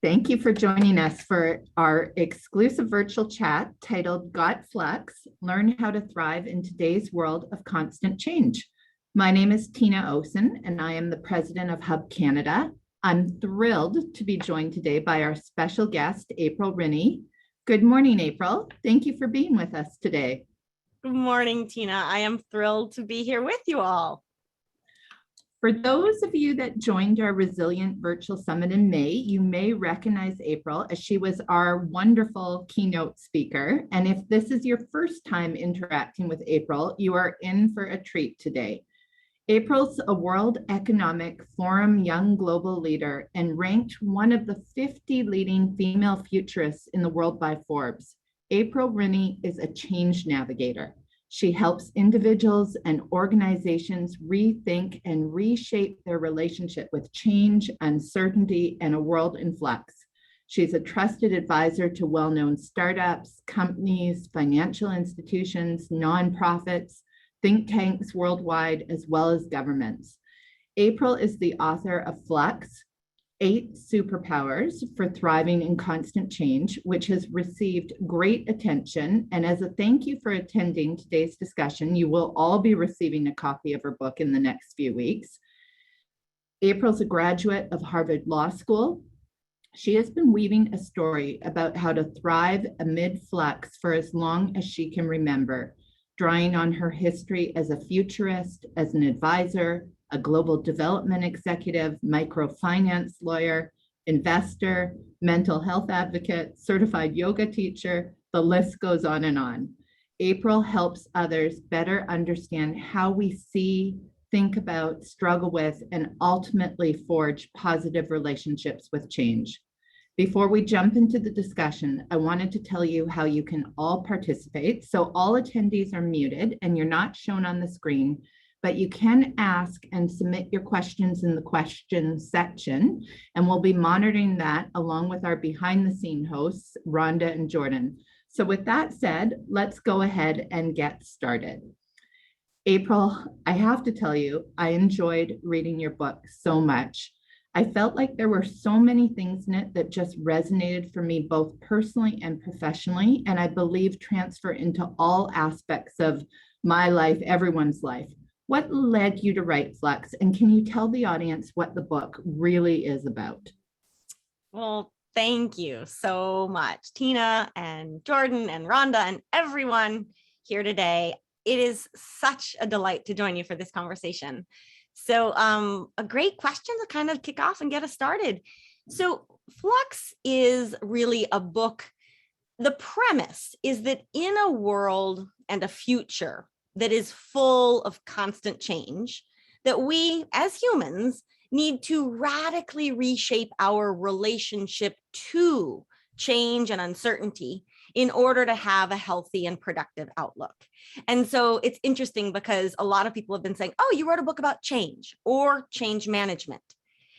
Thank you for joining us for our exclusive virtual chat titled Got Flux, Learn How to Thrive in Today's World of Constant Change. My name is Tina Osen, and I am the president of Hub Canada. I'm thrilled to be joined today by our special guest, April Rinne. Good morning, April. Thank you for being with us today. Good morning, Tina. I am thrilled to be here with you all. For those of you that joined our Resilient Virtual Summit in May, you may recognize April as she was our wonderful keynote speaker. And if this is your first time interacting with April, you are in for a treat today. April's a World Economic Forum Young Global Leader and ranked one of the 50 leading female futurists in the world by Forbes. April Rinne is a change navigator. She helps individuals and organizations rethink and reshape their relationship with change, uncertainty, and a world in flux. She's a trusted advisor to well-known startups, companies, financial institutions, nonprofits, think tanks worldwide, as well as governments. April is the author of Flux, 8 Superpowers for Thriving in Constant Change, which has received great attention. And as a thank you for attending today's discussion, you will all be receiving a copy of her book in the next few weeks. April's a graduate of Harvard Law School. She has been weaving a story about how to thrive amid flux for as long as she can remember, drawing on her history as a futurist, as an advisor, a global development executive, microfinance lawyer, investor, mental health advocate, certified yoga teacher. The list goes on and on. April helps others better understand how we see, think about, struggle with, and ultimately forge positive relationships with change. Before we jump into the discussion, I wanted to tell you how you can all participate. So all attendees are muted and you're not shown on the screen, but you can ask and submit your questions in the questions section, and we'll be monitoring that along with our behind-the-scene hosts, Rhonda and Jordan. So with that said, let's go ahead and get started. April, I have to tell you, I enjoyed reading your book so much. I felt like there were so many things in it that just resonated for me, both personally and professionally, and I believe transfer into all aspects of my life, everyone's life. What led you to write Flux? And can you tell the audience what the book really is about? Well, thank you so much, Tina and Jordan and Rhonda and everyone here today. It is such a delight to join you for this conversation. So a great question to kind of kick off and get us started. So Flux is really a book. The premise is that in a world and a future that is full of constant change, that we as humans need to radically reshape our relationship to change and uncertainty in order to have a healthy and productive outlook. And so it's interesting because a lot of people have been saying, oh, you wrote a book about change or change management.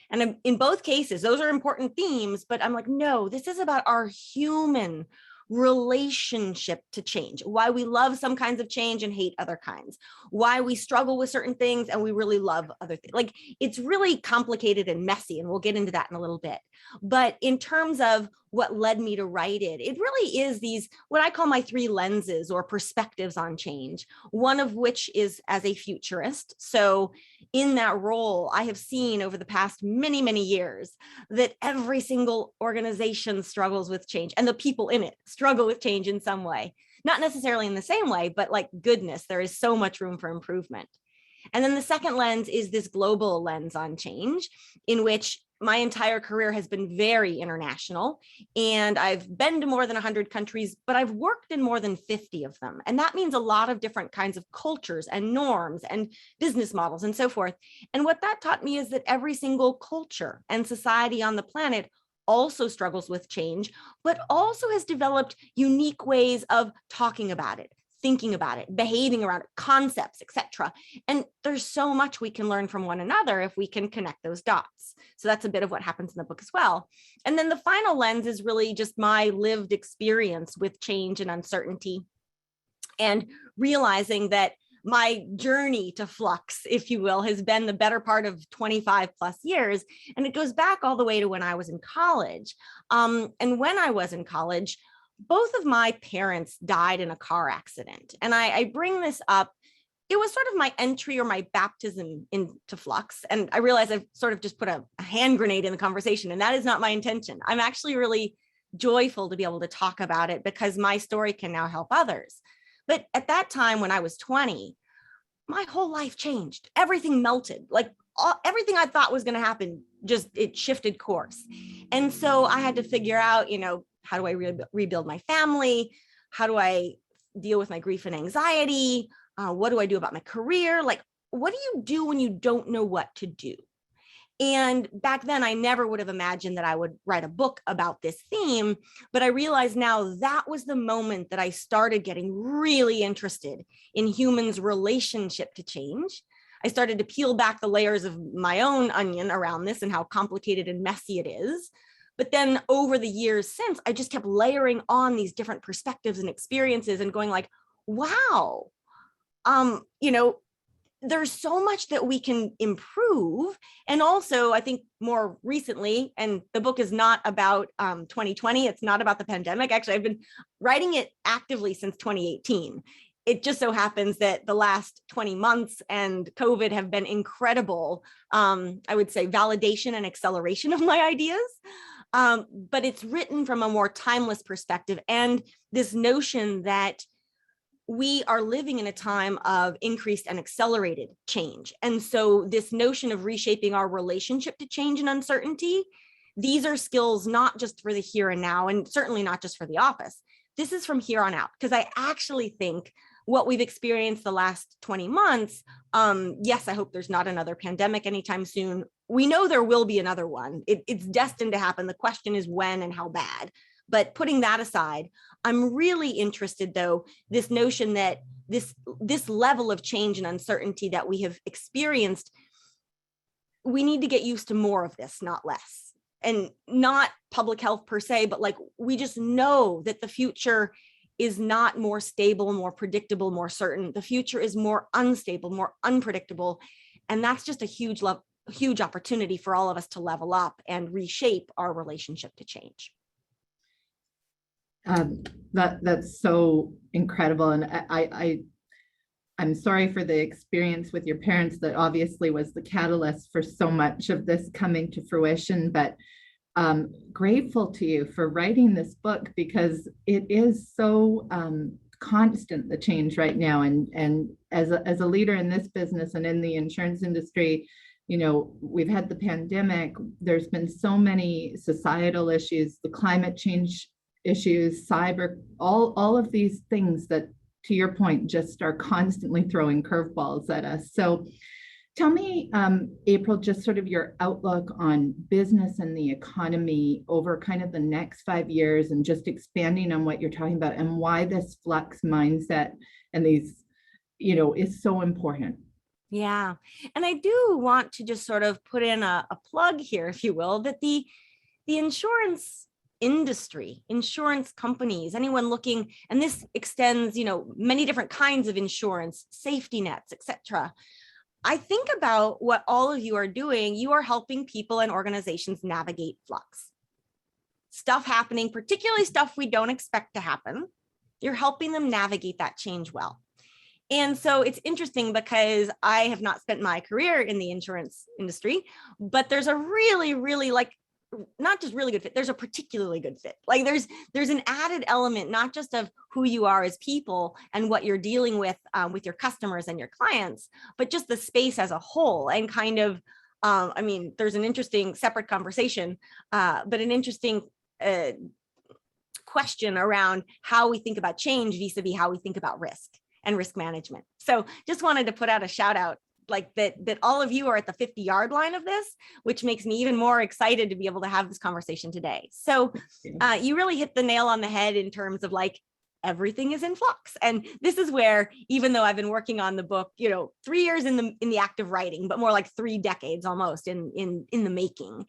And in both cases, those are important themes, but I'm like, no, this is about our human relationship to change, why we love some kinds of change and hate other kinds, why we struggle with certain things and we really love other things. Like, it's really complicated and messy, and we'll get into that in a little bit. But in terms of what led me to write it, it really is these, what I call my 3 lenses or perspectives on change, one of which is as a futurist. So in that role, I have seen over the past many, many years that every single organization struggles with change, and the people in it struggle with change in some way, not necessarily in the same way, but like, goodness, there is so much room for improvement. And then the second lens is this global lens on change, in which my entire career has been very international, and I've been to more than 100 countries, but I've worked in more than 50 of them. And that means a lot of different kinds of cultures and norms and business models and so forth. And what that taught me is that every single culture and society on the planet also struggles with change, but also has developed unique ways of talking about it, thinking about it, behaving around it, concepts, etc. And there's so much we can learn from one another if we can connect those dots. So that's a bit of what happens in the book as well. And then the final lens is really just my lived experience with change and uncertainty, and realizing that my journey to Flux, if you will, has been the better part of 25 plus years. And it goes back all the way to when I was in college. And when I was in college, both of my parents died in a car accident. And I bring this up. It was sort of my entry or my baptism into Flux. And I realize I've sort of just put a hand grenade in the conversation, and that is not my intention. I'm actually really joyful to be able to talk about it because my story can now help others. But at that time, when I was 20, my whole life changed. Everything melted. Like everything I thought was going to happen, just it shifted course. And so I had to figure out, how do I rebuild my family? How do I deal with my grief and anxiety? What do I do about my career? Like, what do you do when you don't know what to do? And back then, I never would have imagined that I would write a book about this theme, but I realize now that was the moment that I started getting really interested in humans' relationship to change. I started to peel back the layers of my own onion around this and how complicated and messy it is. But then over the years since, I just kept layering on these different perspectives and experiences and going like, wow, there's so much that we can improve. And also, I think more recently, and the book is not about 2020, it's not about the pandemic. Actually, I've been writing it actively since 2018. It just so happens that the last 20 months and COVID have been incredible, I would say, validation and acceleration of my ideas. But it's written from a more timeless perspective and this notion that we are living in a time of increased and accelerated change. And so this notion of reshaping our relationship to change and uncertainty, these are skills not just for the here and now, and certainly not just for the office. This is from here on out, because I actually think what we've experienced the last 20 months, yes, I hope there's not another pandemic anytime soon. We know there will be another one. It's destined to happen. The question is when and how bad. But putting that aside, I'm really interested, though, this notion that this level of change and uncertainty that we have experienced, we need to get used to more of this, not less. And not public health per se, but like we just know that the future is not more stable, more predictable, more certain. The future is more unstable, more unpredictable. And that's just a huge opportunity for all of us to level up and reshape our relationship to change. That's so incredible. And I'm sorry for the experience with your parents that obviously was the catalyst for so much of this coming to fruition, but grateful to you for writing this book because it is so constant, the change right now. And as a leader in this business and in the insurance industry, we've had the pandemic, there's been so many societal issues, the climate change issues, cyber, all of these things that, to your point, just are constantly throwing curveballs at us. So tell me, April, just sort of your outlook on business and the economy over kind of the next 5 years, and just expanding on what you're talking about and why this flux mindset and these, is so important. Yeah. And I do want to just sort of put in a plug here, if you will, that the insurance industry, insurance companies, anyone looking, and this extends, many different kinds of insurance, safety nets, etc. I think about what all of you are doing. You are helping people and organizations navigate flux. Stuff happening, particularly stuff we don't expect to happen. You're helping them navigate that change well. And so it's interesting because I have not spent my career in the insurance industry, but there's a really, really not just really good fit, there's a particularly good fit. Like there's an added element, not just of who you are as people and what you're dealing with your customers and your clients, but just the space as a whole. And kind of, there's an interesting separate conversation, but an interesting question around how we think about change vis-a-vis how we think about risk and risk management. So just wanted to put out a shout out like that all of you are at the 50-yard line of this, which makes me even more excited to be able to have this conversation today. So you really hit the nail on the head in terms of like, everything is in flux. And this is where, even though I've been working on the book, 3 years in the act of writing, but more like 3 decades almost in the making.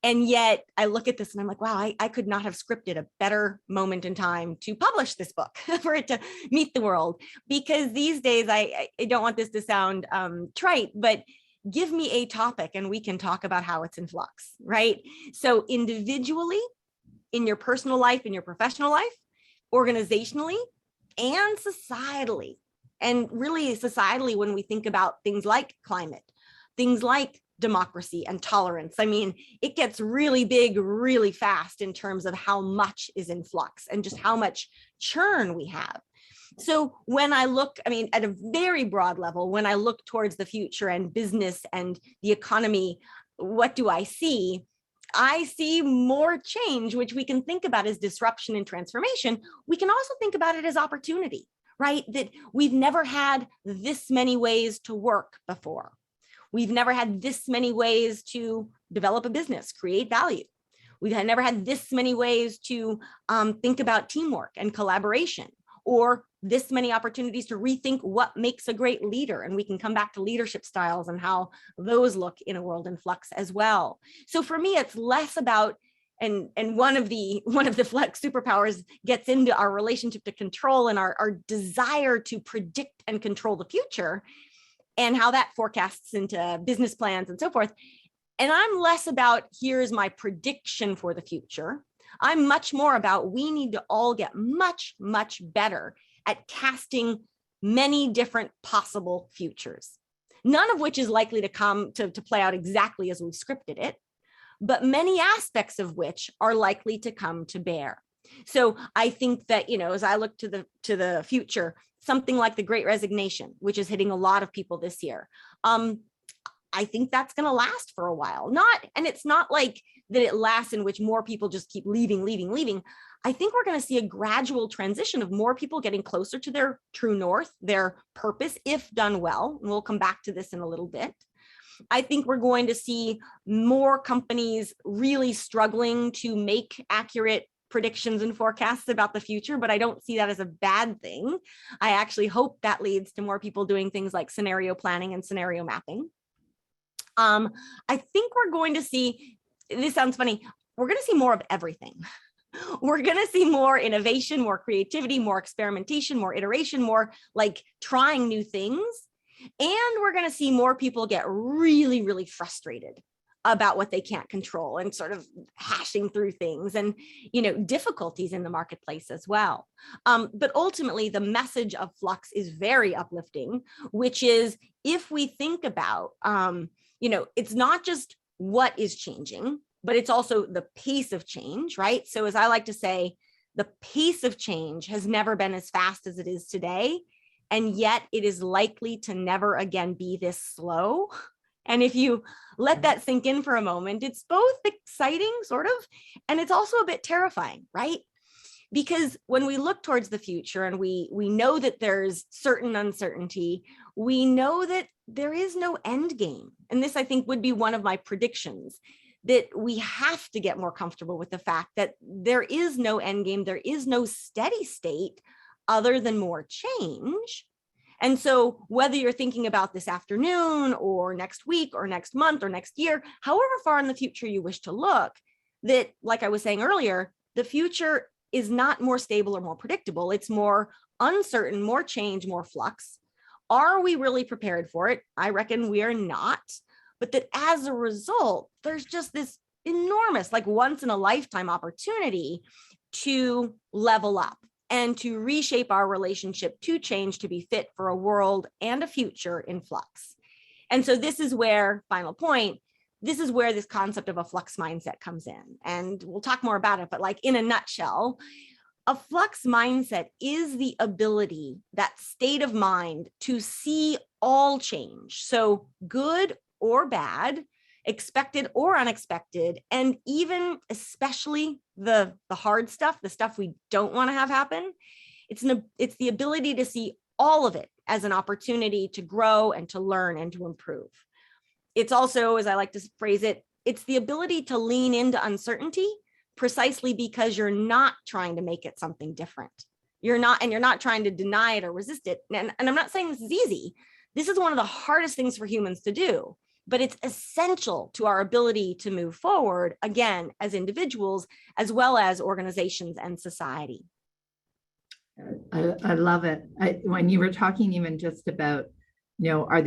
And yet I look at this and I'm like, wow, I could not have scripted a better moment in time to publish this book for it to meet the world. Because these days, I don't want this to sound trite, but give me a topic and we can talk about how it's in flux, right? So individually, in your personal life, in your professional life, organizationally, and societally. And really societally, when we think about things like climate, things like democracy and tolerance, I mean, it gets really big, really fast in terms of how much is in flux and just how much churn we have. So when I look, I mean, at a very broad level, when I look towards the future and business and the economy, what do I see? I see more change, which we can think about as disruption and transformation. We can also think about it as opportunity, right? That we've never had this many ways to work before. We've never had this many ways to develop a business, create value. We've never had this many ways to think about teamwork and collaboration, or this many opportunities to rethink what makes a great leader. And we can come back to leadership styles and how those look in a world in flux as well. So for me, it's less about, and one of the flux superpowers gets into our relationship to control and our desire to predict and control the future and how that forecasts into business plans and so forth. And I'm less about, here's my prediction for the future. I'm much more about, we need to all get much, much better at casting many different possible futures, none of which is likely to come to play out exactly as we've scripted it, but many aspects of which are likely to come to bear. So I think that, as I look to the future, something like the Great Resignation, which is hitting a lot of people this year, I think that's going to last for a while. And it's not like that it lasts in which more people just keep leaving. I think we're going to see a gradual transition of more people getting closer to their true north, their purpose, if done well. And we'll come back to this in a little bit. I think we're going to see more companies really struggling to make accurate predictions and forecasts about the future, but I don't see that as a bad thing. I actually hope that leads to more people doing things like scenario planning and scenario mapping. I think we're going to see, this sounds funny, we're going to see more of everything. We're going to see more innovation, more creativity, more experimentation, more iteration, more like trying new things. And we're going to see more people get really, really frustrated about what they can't control and sort of hashing through things and, difficulties in the marketplace as well. But ultimately, the message of Flux is very uplifting, which is, if we think about, it's not just what is changing, but it's also the pace of change, right? So as I like to say, the pace of change has never been as fast as it is today. And yet it is likely to never again be this slow. And if you let that sink in for a moment, it's both exciting, sort of, and it's also a bit terrifying, right? Because when we look towards the future and we know that there's certain uncertainty, we know that there is no end game. And this, I think, would be one of my predictions, that we have to get more comfortable with the fact that there is no end game, there is no steady state other than more change. And so whether you're thinking about this afternoon or next week or next month or next year, however far in the future you wish to look, that, like I was saying earlier, the future is not more stable or more predictable. It's more uncertain, more change, more flux. Are we really prepared for it? I reckon we are not. But that as a result, there's just this enormous, like once in a lifetime opportunity to level up and to reshape our relationship to change, to be fit for a world and a future in flux. And so this is where, final point, this is where this concept of a flux mindset comes in. And we'll talk more about it, but like in a nutshell, a flux mindset is the ability, that state of mind, to see all change. So good or bad, expected or unexpected, and even especially the hard stuff, the stuff we don't want to have happen. It's the ability to see all of it as an opportunity to grow and to learn and to improve. It's also, as I like to phrase it, it's the ability to lean into uncertainty precisely because you're not trying to make it something different. You're not trying to deny it or resist it. And I'm not saying this is easy. This is one of the hardest things for humans to do, but it's essential to our ability to move forward, again, as individuals, as well as organizations and society. I love it. When you were talking even just about, are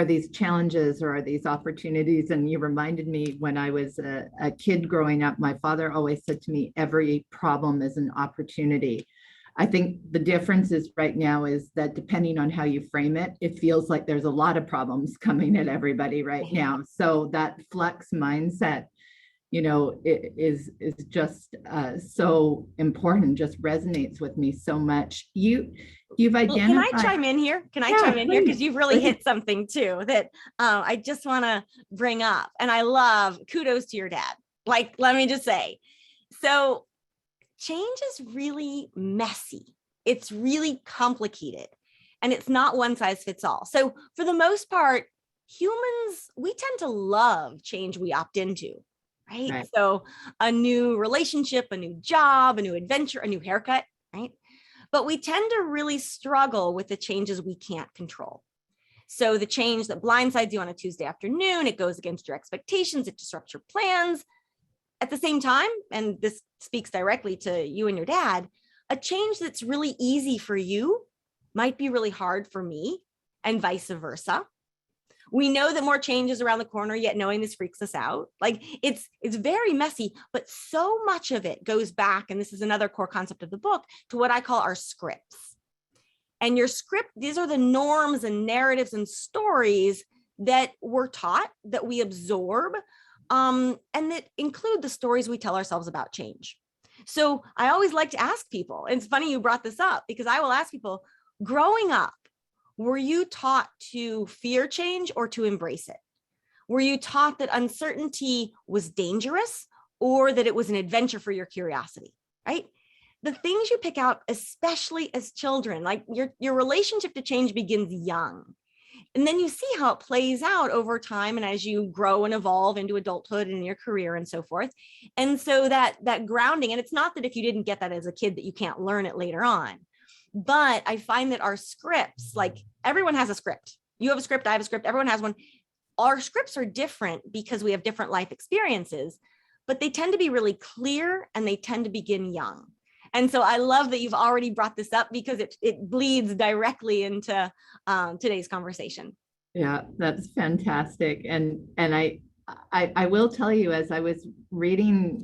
these challenges or are these opportunities? And you reminded me when I was a kid growing up, my father always said to me, every problem is an opportunity. I think the difference is right now is that depending on how you frame it, it feels like there's a lot of problems coming at everybody right now. So that flux mindset, it is just so important, just resonates with me so much. You've identified. Can I chime in here? Because you've really hit something too that I just want to bring up. And I love, kudos to your dad. Like, let me just say, so change is really messy. It's really complicated, and it's not one size fits all. So for the most part, humans, we tend to love change we opt into. Right? So a new relationship, a new job, a new adventure, a new haircut, right? But we tend to really struggle with the changes we can't control. So the change that blindsides you on a Tuesday afternoon, it goes against your expectations, it disrupts your plans. At the same time, and this speaks directly to you and your dad, a change that's really easy for you might be really hard for me, and vice versa. We know that more change is around the corner, yet knowing this freaks us out. Like it's very messy, but so much of it goes back, and this is another core concept of the book, to what I call our scripts. And your script, these are the norms and narratives and stories that we're taught, that we absorb, and that include the stories we tell ourselves about change. So I always like to ask people, and it's funny you brought this up, because I will ask people, growing up, were you taught to fear change or to embrace it? Were you taught that uncertainty was dangerous or that it was an adventure for your curiosity, right? The things you pick out, especially as children, like your relationship to change begins young. And then you see how it plays out over time and as you grow and evolve into adulthood and your career and so forth. And so that grounding, and it's not that if you didn't get that as a kid that you can't learn it later on. But I find that our scripts, like everyone has a script. You have a script, I have a script, everyone has one. Our scripts are different because we have different life experiences, but they tend to be really clear and they tend to begin young. And so I love that you've already brought this up because it bleeds directly into today's conversation. Yeah, that's fantastic. And I will tell you, as I was reading,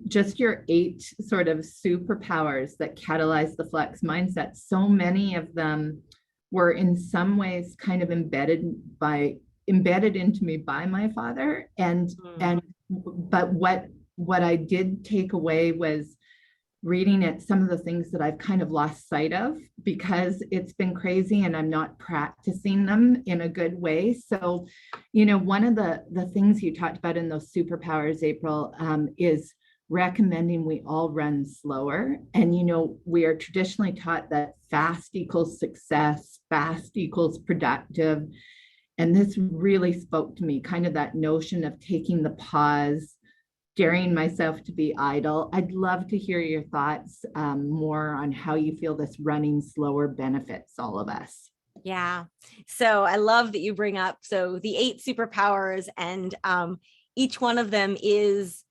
just your 8 sort of superpowers that catalyze the Flux mindset, so many of them were in some ways kind of embedded into me by my father. But what I did take away was reading it, some of the things that I've kind of lost sight of because it's been crazy and I'm not practicing them in a good way. So, one of the things you talked about in those superpowers, April, is recommending we all run slower. And, we are traditionally taught that fast equals success, fast equals productive. And this really spoke to me, kind of that notion of taking the pause, daring myself to be idle. I'd love to hear your thoughts more on how you feel this running slower benefits all of us. Yeah. So I love that you bring up, so the 8 superpowers, and each one of them is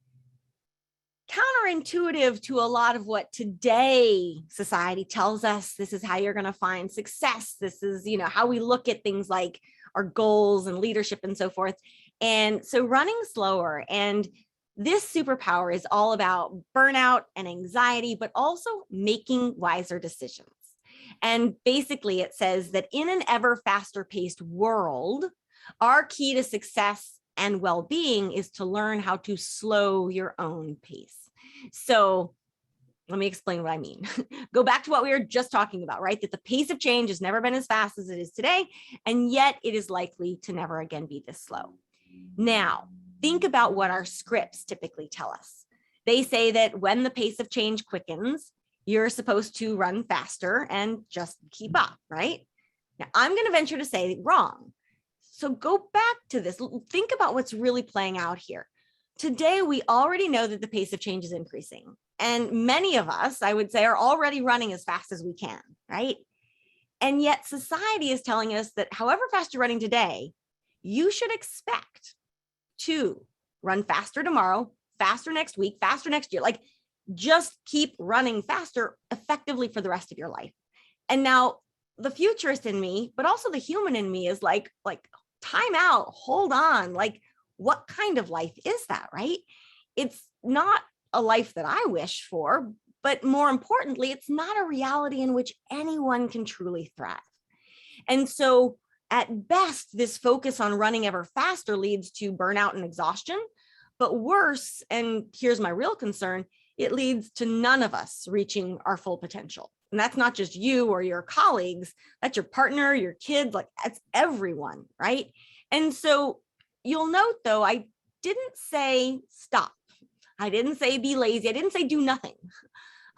counterintuitive to a lot of what today society tells us. This is how you're going to find success. This is, how we look at things like our goals and leadership and so forth. And so running slower, and this superpower is all about burnout and anxiety, but also making wiser decisions. And basically it says that in an ever faster paced world, our key to success and well-being is to learn how to slow your own pace. So let me explain what I mean. Go back to what we were just talking about, right? That the pace of change has never been as fast as it is today, and yet it is likely to never again be this slow. Now, think about what our scripts typically tell us. They say that when the pace of change quickens, you're supposed to run faster and just keep up, right? Now, I'm going to venture to say wrong. So go back to this. Think about what's really playing out here. Today, we already know that the pace of change is increasing. And many of us, I would say, are already running as fast as we can, right? And yet society is telling us that however fast you're running today, you should expect to run faster tomorrow, faster next week, faster next year. Like, just keep running faster effectively for the rest of your life. And now the futurist in me, but also the human in me is like time out, hold on. Like, what kind of life is that, right? It's not a life that I wish for, but more importantly, it's not a reality in which anyone can truly thrive. And so at best, this focus on running ever faster leads to burnout and exhaustion. But worse, and here's my real concern, it leads to none of us reaching our full potential. And that's not just you or your colleagues, that's your partner, your kids, like that's everyone, right? And so you'll note though, I didn't say stop. I didn't say be lazy. I didn't say do nothing.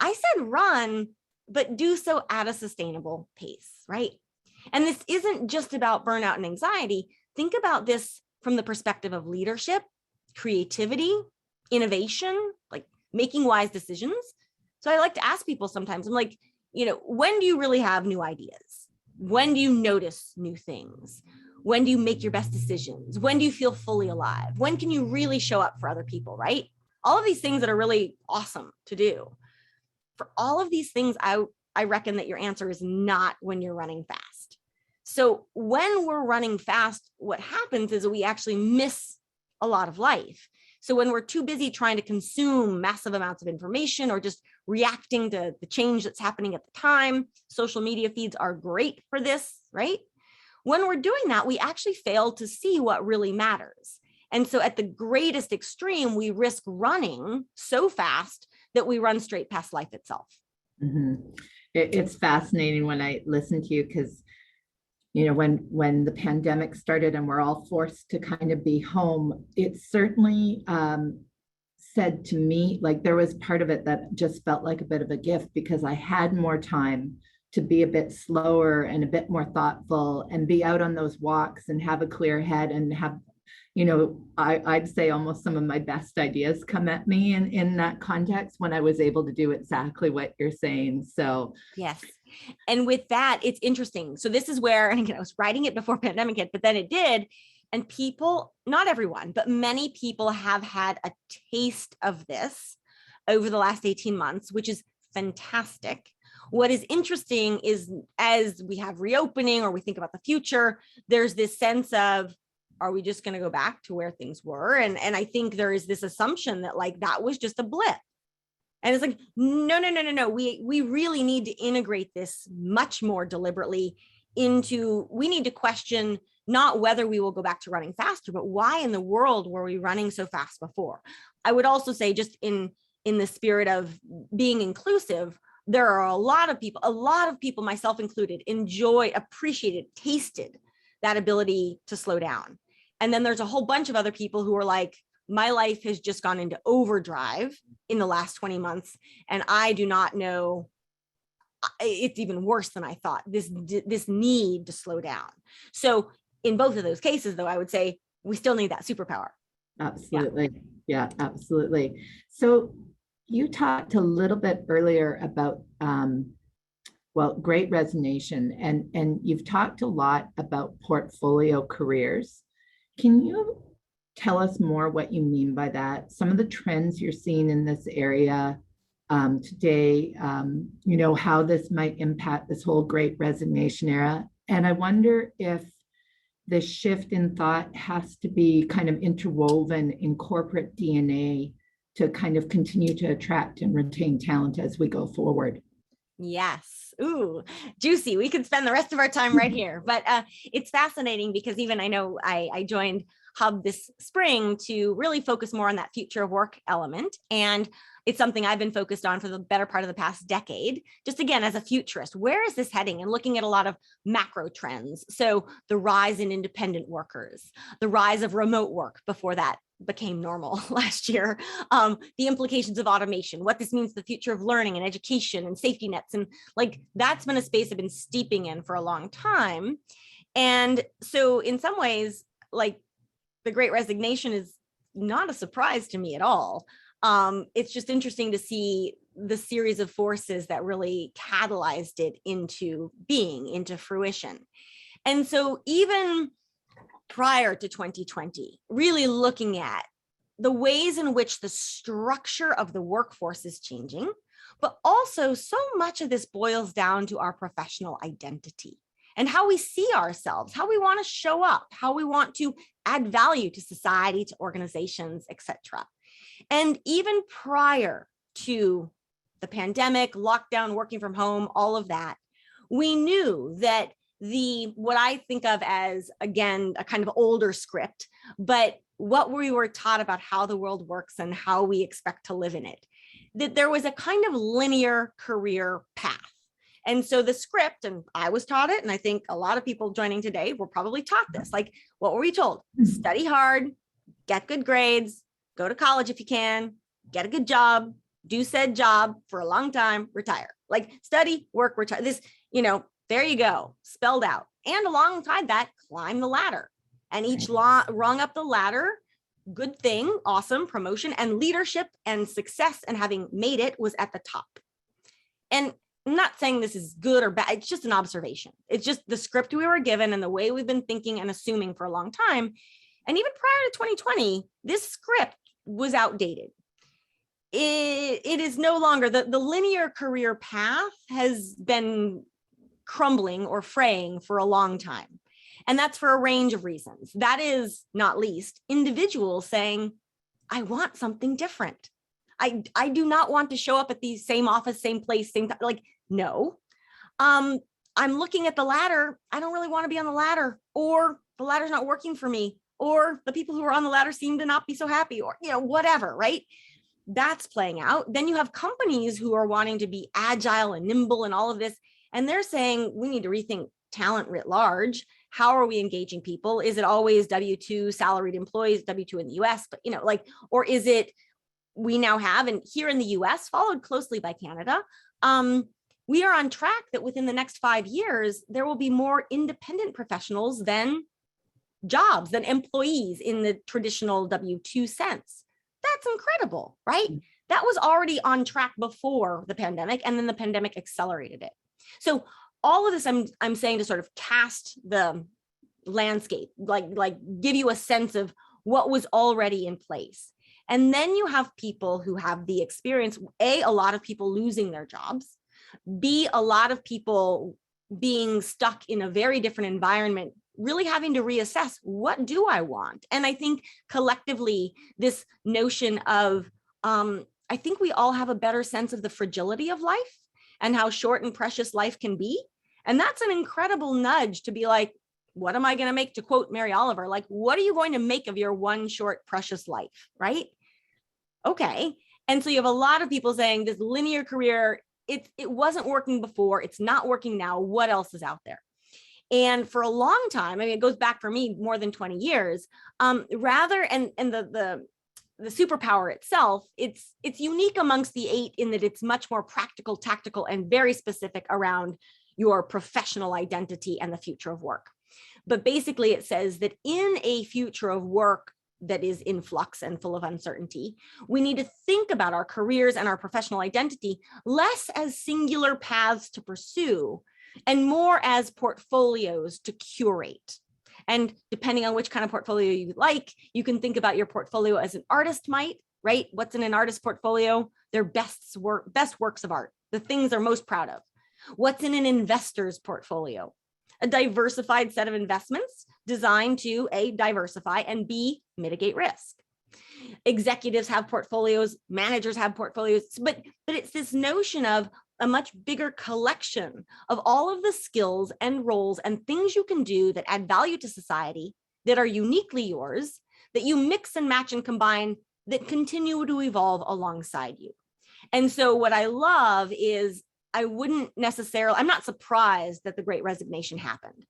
I said run, but do so at a sustainable pace, right? And this isn't just about burnout and anxiety. Think about this from the perspective of leadership, creativity, innovation, like making wise decisions. So I like to ask people sometimes, I'm like, when do you really have new ideas? When do you notice new things? When do you make your best decisions? When do you feel fully alive? When can you really show up for other people, right? All of these things that are really awesome to do. For all of these things, I reckon that your answer is not when you're running fast. So when we're running fast, what happens is we actually miss a lot of life. So when we're too busy trying to consume massive amounts of information or just reacting to the change that's happening at the time, social media feeds are great for this, right? When we're doing that, we actually fail to see what really matters. And so at the greatest extreme, we risk running so fast that we run straight past life itself. Mm-hmm. It's fascinating when I listen to you because, when the pandemic started and we're all forced to kind of be home, it certainly said to me, like there was part of it that just felt like a bit of a gift because I had more time to be a bit slower and a bit more thoughtful and be out on those walks and have a clear head and have, I'd say almost some of my best ideas come at me in that context when I was able to do exactly what you're saying. So yes. And with that, it's interesting. So this is where, and again, I was writing it before pandemic hit, but then it did. And people, not everyone, but many people have had a taste of this over the last 18 months, which is fantastic. What is interesting is as we have reopening or we think about the future, there's this sense of, are we just going to go back to where things were? And I think there is this assumption that like, that was just a blip. And it's like, no. We really need to integrate this much more deliberately into, we need to question not whether we will go back to running faster, but why in the world were we running so fast before? I would also say just in the spirit of being inclusive, there are a lot of people, myself included, appreciated, tasted that ability to slow down. And then there's a whole bunch of other people who are like, my life has just gone into overdrive in the last 20 months. And I do not know, it's even worse than I thought, this need to slow down. So in both of those cases, though, I would say we still need that superpower. Absolutely. Yeah, absolutely. So you talked a little bit earlier about, Great Resignation, and you've talked a lot about portfolio careers. Can you tell us more what you mean by that? Some of the trends you're seeing in this area today, how this might impact this whole Great Resignation era. And I wonder if this shift in thought has to be kind of interwoven in corporate DNA to kind of continue to attract and retain talent as we go forward. Yes. Ooh, juicy. We could spend the rest of our time right here, but it's fascinating because even I know I joined Hub this spring to really focus more on that future of work element. And it's something I've been focused on for the better part of the past decade, just again, as a futurist, where is this heading? And looking at a lot of macro trends. So the rise in independent workers, the rise of remote work before that became normal last year, the implications of automation, what this means to the future of learning and education and safety nets. And like, that's been a space I've been steeping in for a long time. And so in some ways, like the Great Resignation is not a surprise to me at all. It's just interesting to see the series of forces that really catalyzed it into being, into fruition. And so even prior to 2020, really looking at the ways in which the structure of the workforce is changing, but also so much of this boils down to our professional identity and how we see ourselves, how we want to show up, how we want to add value to society, to organizations, etc. And even prior to the pandemic, lockdown, working from home, all of that, we knew that what I think of as, again, a kind of older script, but what we were taught about how the world works and how we expect to live in it, that there was a kind of linear career path. And so the script, and I was taught it, and I think a lot of people joining today were probably taught this. Like, what were we told? Study hard, get good grades, go to college if you can, get a good job, do said job for a long time, retire. Like, study, work, retire. This, there you go, spelled out. And alongside that, climb the ladder. And each rung up the ladder, good thing, awesome, promotion and leadership and success and having made it was at the top. And I'm not saying this is good or bad. It's just an observation. It's just the script we were given and the way we've been thinking and assuming for a long time. And even prior to 2020, this script was outdated. It is no longer, the linear career path has been crumbling or fraying for a long time. And that's for a range of reasons. That is not least individuals saying, I want something different. I do not want to show up at the same office, same place, same time. Like, no. I'm looking at the ladder. I don't really want to be on the ladder, or the ladder's not working for me, or the people who are on the ladder seem to not be so happy, or, whatever, right? That's playing out. Then you have companies who are wanting to be agile and nimble and all of this. And they're saying, we need to rethink talent writ large. How are we engaging people? Is it always W-2 salaried employees, W-2 in the US, but or is it, we now have, and here in the US, followed closely by Canada, we are on track that within the next 5 years, there will be more independent professionals than jobs, than employees in the traditional W-2 sense. That's incredible, right? That was already on track before the pandemic, and then the pandemic accelerated it. So all of this I'm saying to sort of cast the landscape, like give you a sense of what was already in place. And then you have people who have the experience, A, a lot of people losing their jobs, B, a lot of people being stuck in a very different environment, really having to reassess, what do I want? And I think collectively, this notion of, I think we all have a better sense of the fragility of life and how short and precious life can be. And that's an incredible nudge to be like, what am I going to make, to quote Mary Oliver, like, what are you going to make of your one short, precious life, right? Okay. And so you have a lot of people saying this linear career, it wasn't working before, it's not working now, what else is out there? And for a long time, I mean, it goes back for me more than 20 years, and the superpower itself, it's unique amongst the 8 in that it's much more practical, tactical, and very specific around your professional identity and the future of work. But basically it says that in a future of work that is in flux and full of uncertainty, we need to think about our careers and our professional identity less as singular paths to pursue and more as portfolios to curate. And depending on which kind of portfolio you like, you can think about your portfolio as an artist might, right? What's in an artist's portfolio? Their best works of art, the things they're most proud of. What's in an investor's portfolio? A diversified set of investments designed to A, diversify, and B, mitigate risk. Executives have portfolios, managers have portfolios, but it's this notion of a much bigger collection of all of the skills and roles and things you can do that add value to society, that are uniquely yours, that you mix and match and combine, that continue to evolve alongside you. And so what I love is I'm not surprised that the Great Resignation happened.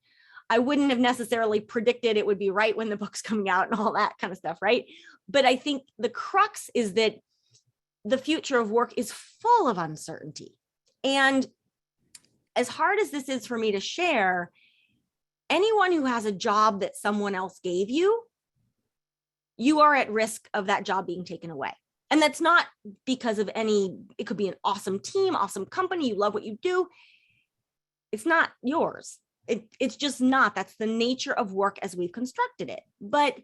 I wouldn't have necessarily predicted it would be right when the book's coming out and all that kind of stuff, right? But I think the crux is that the future of work is full of uncertainty. And as hard as this is for me to share, anyone who has a job that someone else gave you, you are at risk of that job being taken away. And that's not because of it could be an awesome team, awesome company, you love what you do. It's not yours. It's just not. That's the nature of work as we've constructed it. But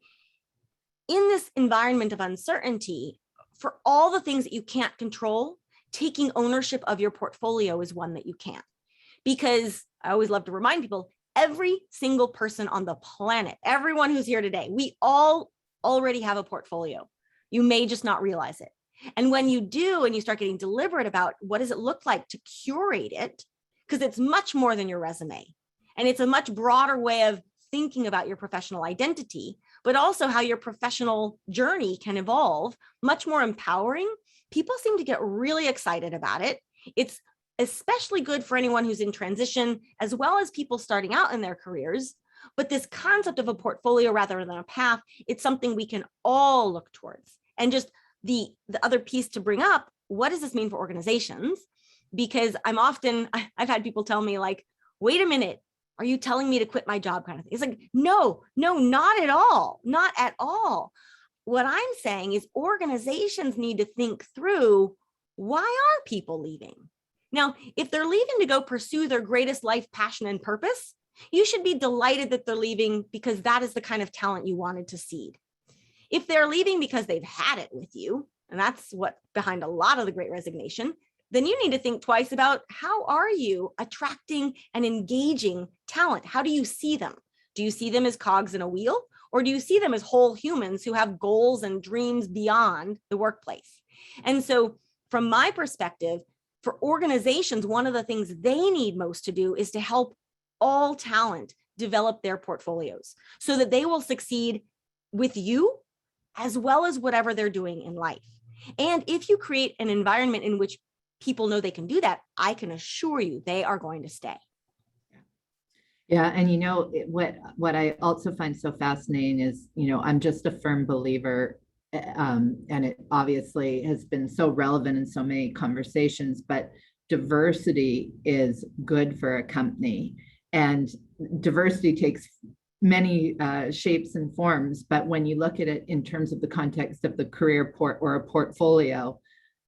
in this environment of uncertainty, for all the things that you can't control, taking ownership of your portfolio is one that you can. Because I always love to remind people, every single person on the planet, everyone who's here today, we all already have a portfolio. You may just not realize it. And when you do, and you start getting deliberate about what does it look like to curate it, because it's much more than your resume. And it's a much broader way of thinking about your professional identity, but also how your professional journey can evolve, much more empowering. People seem to get really excited about it. It's especially good for anyone who's in transition, as well as people starting out in their careers. But this concept of a portfolio rather than a path, it's something we can all look towards. And just the other piece to bring up, what does this mean for organizations? Because I've had people tell me like, wait a minute, are you telling me to quit my job kind of thing? It's like, no, not at all. Not at all. What I'm saying is organizations need to think through, why are people leaving? Now, if they're leaving to go pursue their greatest life passion and purpose, you should be delighted that they're leaving because that is the kind of talent you wanted to seed. If they're leaving because they've had it with you, and that's what behind a lot of the Great Resignation, then you need to think twice about how are you attracting and engaging talent? How do you see them? Do you see them as cogs in a wheel? Or do you see them as whole humans who have goals and dreams beyond the workplace? And so from my perspective, for organizations, one of the things they need most to do is to help all talent develop their portfolios so that they will succeed with you as well as whatever they're doing in life. And if you create an environment in which people know they can do that, I can assure you they are going to stay. Yeah. And what I also find so fascinating is, I'm just a firm believer, and it obviously has been so relevant in so many conversations, but diversity is good for a company. And diversity takes many shapes and forms, but when you look at it in terms of the context of the career or a portfolio,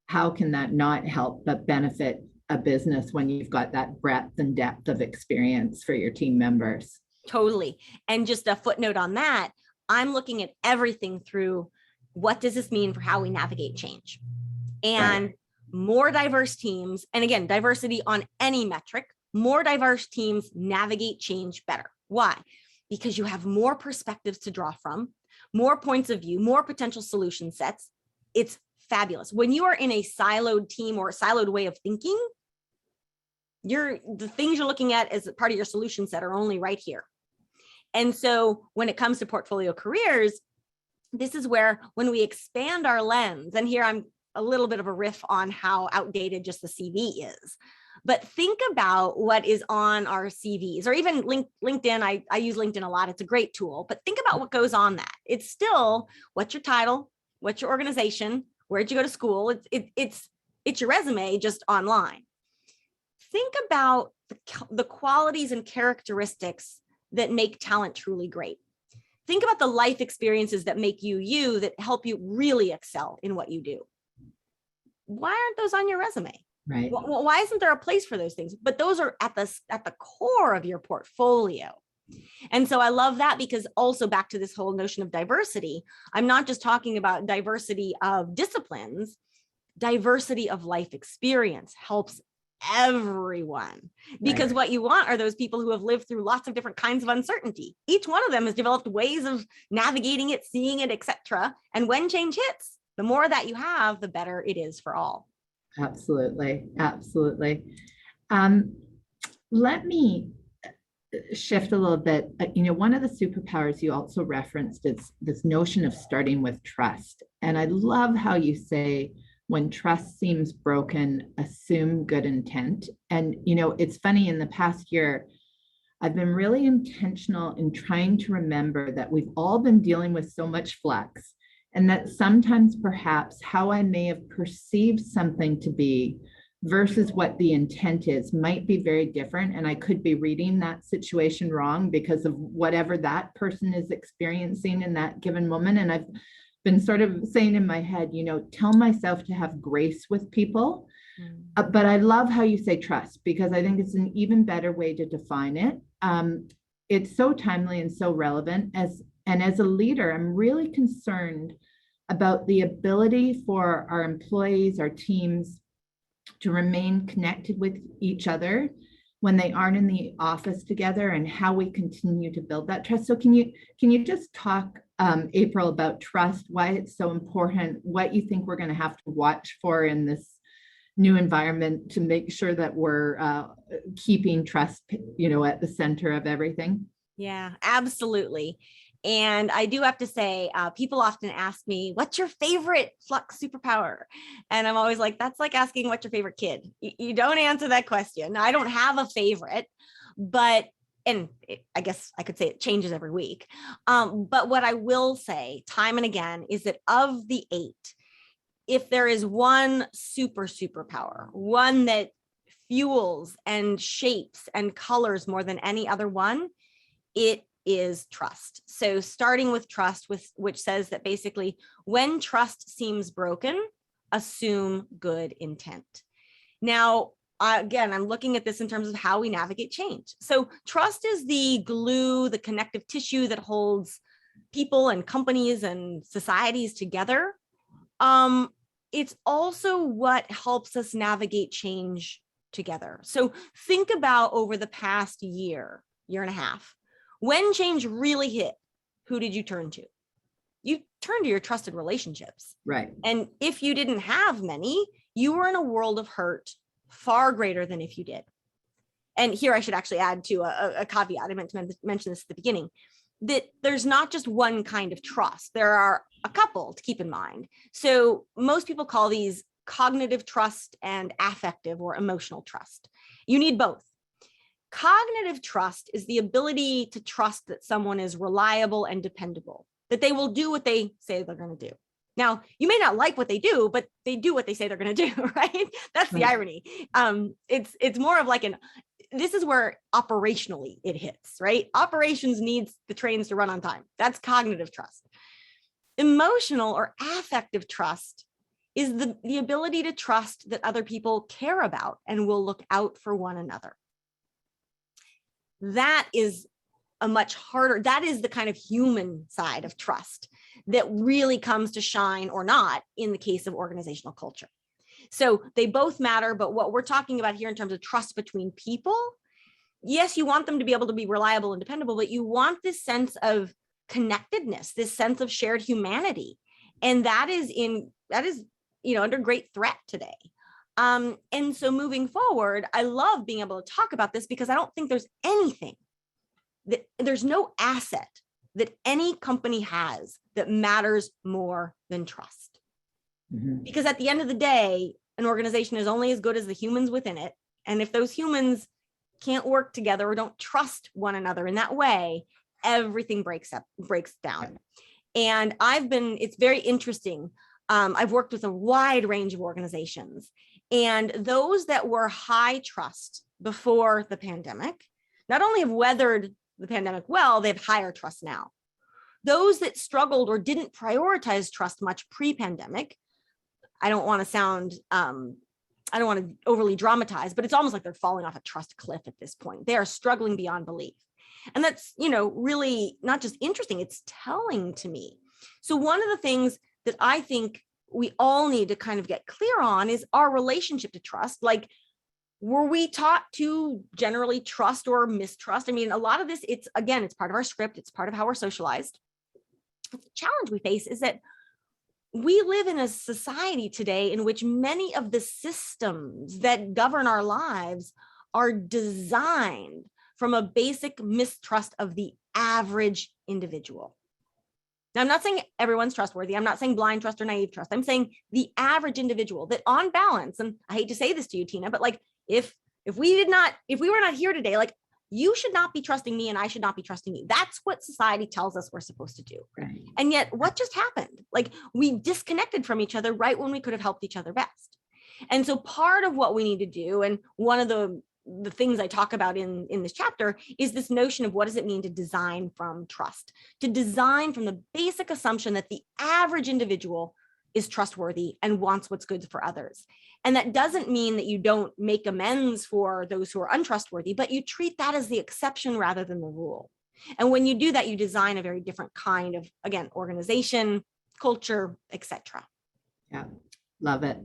how can that not help but benefit a business when you've got that breadth and depth of experience for your team members? Totally. And just a footnote on that, I'm looking at everything through what does this mean for how we navigate change? And right. More diverse teams, and again, diversity on any metric, more diverse teams navigate change better. Why? Because you have more perspectives to draw from, more points of view, more potential solution sets. It's fabulous. When you are in a siloed team or a siloed way of thinking, the things you're looking at as part of your solution set are only right here. And so when it comes to portfolio careers, this is where when we expand our lens, and here I'm a little bit of a riff on how outdated just the CV is, but think about what is on our CVs or even LinkedIn. I use LinkedIn a lot. It's a great tool, but think about what goes on that. It's still what's your title, what's your organization, where'd you go to school? It's your resume just online. Think about the qualities and characteristics that make talent truly great. Think about the life experiences that make you, that help you really excel in what you do. Why aren't those on your resume? Right. Well, why isn't there a place for those things? But those are at the core of your portfolio. And so I love that, because also back to this whole notion of diversity, I'm not just talking about diversity of disciplines, diversity of life experience helps everyone, because right. What you want are those people who have lived through lots of different kinds of uncertainty. Each one of them has developed ways of navigating it, seeing it, etc. And when change hits, the more that you have, the better it is for all. Absolutely. Absolutely. Let me shift a little bit. One of the superpowers you also referenced is this notion of starting with trust. And I love how you say, when trust seems broken, assume good intent. And, it's funny, in the past year, I've been really intentional in trying to remember that we've all been dealing with so much flux, and that sometimes perhaps how I may have perceived something to be versus what the intent is might be very different. And I could be reading that situation wrong because of whatever that person is experiencing in that given moment. And I've been sort of saying in my head, tell myself to have grace with people. But I love how you say trust, because I think it's an even better way to define it. It's so timely and so relevant. As a leader, I'm really concerned about the ability for our employees, our teams, to remain connected with each other when they aren't in the office together, and how we continue to build that trust. So can you just talk, April, about trust, why it's so important, what you think we're going to have to watch for in this new environment to make sure that we're keeping trust, at the center of everything? Yeah, absolutely. And I do have to say, people often ask me, what's your favorite Flux superpower? And I'm always like, that's like asking what's your favorite kid. You don't answer that question. I don't have a favorite, but, I guess I could say it changes every week. But what I will say time and again is that of the 8, if there is one superpower, one that fuels and shapes and colors more than any other one, it is trust. So starting with trust, which says that basically when trust seems broken, assume good intent. Now, again, I'm looking at this in terms of how we navigate change. So trust is the glue, the connective tissue that holds people and companies and societies together. It's also what helps us navigate change together. So think about over the past year and a half, when change really hit, who did you turn to? You turned to your trusted relationships. Right. And if you didn't have many, you were in a world of hurt far greater than if you did. And here I should actually add to a caveat. I meant to mention this at the beginning, that there's not just one kind of trust. There are a couple to keep in mind. So most people call these cognitive trust and affective or emotional trust. You need both. Cognitive trust is the ability to trust that someone is reliable and dependable, that they will do what they say they're going to do. Now, you may not like what they do, but they do what they say they're going to do, right? That's the irony. It's more of like this is where operationally it hits, right? Operations needs the trains to run on time. That's cognitive trust. Emotional or affective trust is the ability to trust that other people care about and will look out for one another. That is a much harder, that is the kind of human side of trust that really comes to shine or not in the case of organizational culture. So they both matter, but what we're talking about here in terms of trust between people, yes, you want them to be able to be reliable and dependable, but you want this sense of connectedness, this sense of shared humanity. And that is under great threat today. And so moving forward, I love being able to talk about this because I don't think there's no asset that any company has that matters more than trust. Mm-hmm. Because at the end of the day, an organization is only as good as the humans within it. And if those humans can't work together or don't trust one another in that way, everything breaks down. And it's very interesting. I've worked with a wide range of organizations, and those that were high trust before the pandemic not only have weathered the pandemic well, they have higher trust now. Those that struggled or didn't prioritize trust much pre-pandemic, I don't want to overly dramatize, but it's almost like they're falling off a trust cliff at this point. They are struggling beyond belief. And that's, really not just interesting, it's telling to me. So one of the things that I think we all need to kind of get clear on is our relationship to trust. Like, were we taught to generally trust or mistrust? I mean, a lot of this, it's part of our script. It's part of how we're socialized. The challenge we face is that we live in a society today in which many of the systems that govern our lives are designed from a basic mistrust of the average individual. Now, I'm not saying everyone's trustworthy. I'm not saying blind trust or naive trust. I'm saying the average individual that on balance, and I hate to say this to you, Tina, but like if we were not here today, like you should not be trusting me and I should not be trusting you. That's what society tells us we're supposed to do. Right. And yet what just happened? Like we disconnected from each other right when we could have helped each other best. And so part of what we need to do, and one of the the things I talk about in this chapter is this notion of what does it mean to design from trust, to design from the basic assumption that the average individual is trustworthy and wants what's good for others. And that doesn't mean that you don't make amends for those who are untrustworthy, but you treat that as the exception rather than the rule. And when you do that, you design a very different kind of, again, organization, culture, etc. Yeah, love it.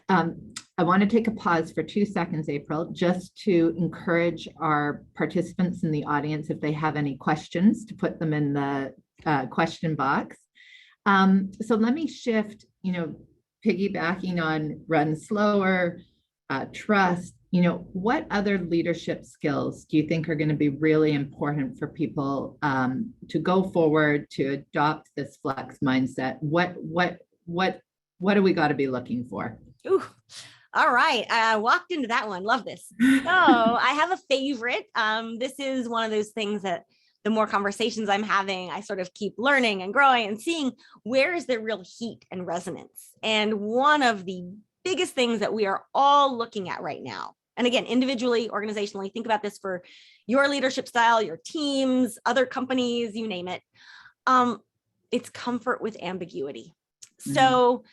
I want to take a pause for 2 seconds, April, just to encourage our participants in the audience, if they have any questions, to put them in the question box. So let me shift, piggybacking on run slower, trust, what other leadership skills do you think are going to be really important for people to go forward, to adopt this Flux mindset? What do we got to be looking for? Ooh, all right. I walked into that one. Love this. So I have a favorite. This is one of those things that the more conversations I'm having, I sort of keep learning and growing and seeing where is there real heat and resonance. And one of the biggest things that we are all looking at right now, and again, individually, organizationally, think about this for your leadership style, your teams, other companies, you name it. It's comfort with ambiguity. Mm-hmm. So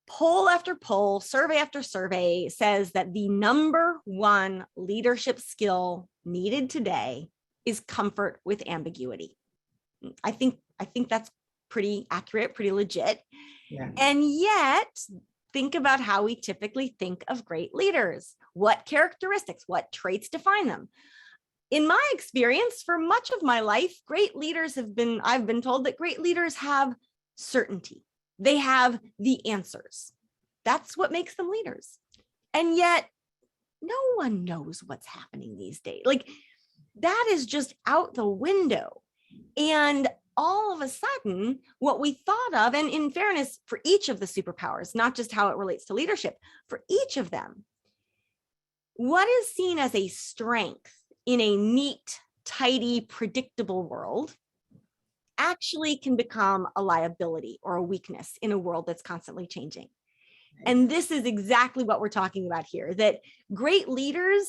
poll after poll, survey after survey says that the number one leadership skill needed today is comfort with ambiguity. I think that's pretty accurate, pretty legit. Yeah. And yet, think about how we typically think of great leaders. What characteristics, what traits define them? In my experience, for much of my life, I've been told that great leaders have certainty. They have the answers. That's what makes them leaders. And yet, no one knows what's happening these days. Like, that is just out the window. And all of a sudden, what we thought of, and in fairness, for each of the superpowers, not just how it relates to leadership, for each of them, what is seen as a strength in a neat, tidy, predictable world actually can become a liability or a weakness in a world that's constantly changing. And this is exactly what we're talking about here, that great leaders,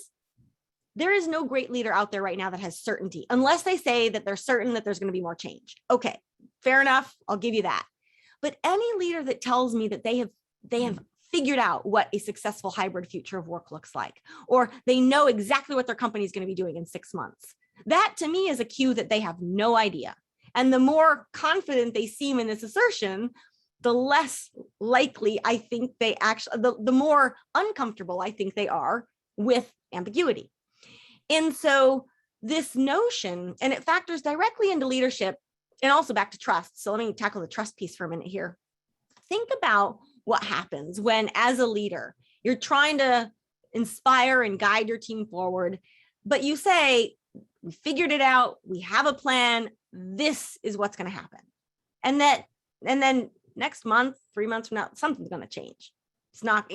there is no great leader out there right now that has certainty, unless they say that they're certain that there's going to be more change. Okay, fair enough. I'll give you that. But any leader that tells me that they have figured out what a successful hybrid future of work looks like, or they know exactly what their company is going to be doing in 6 months, that to me is a cue that they have no idea. And the more confident they seem in this assertion, the less likely I think they actually, the more uncomfortable I think they are with ambiguity. And so this notion, and it factors directly into leadership and also back to trust. So let me tackle the trust piece for a minute here. Think about what happens when, as a leader, you're trying to inspire and guide your team forward, but you say, we figured it out, we have a plan, this is what's going to happen. And then next month, 3 months from now, something's going to change. It's not,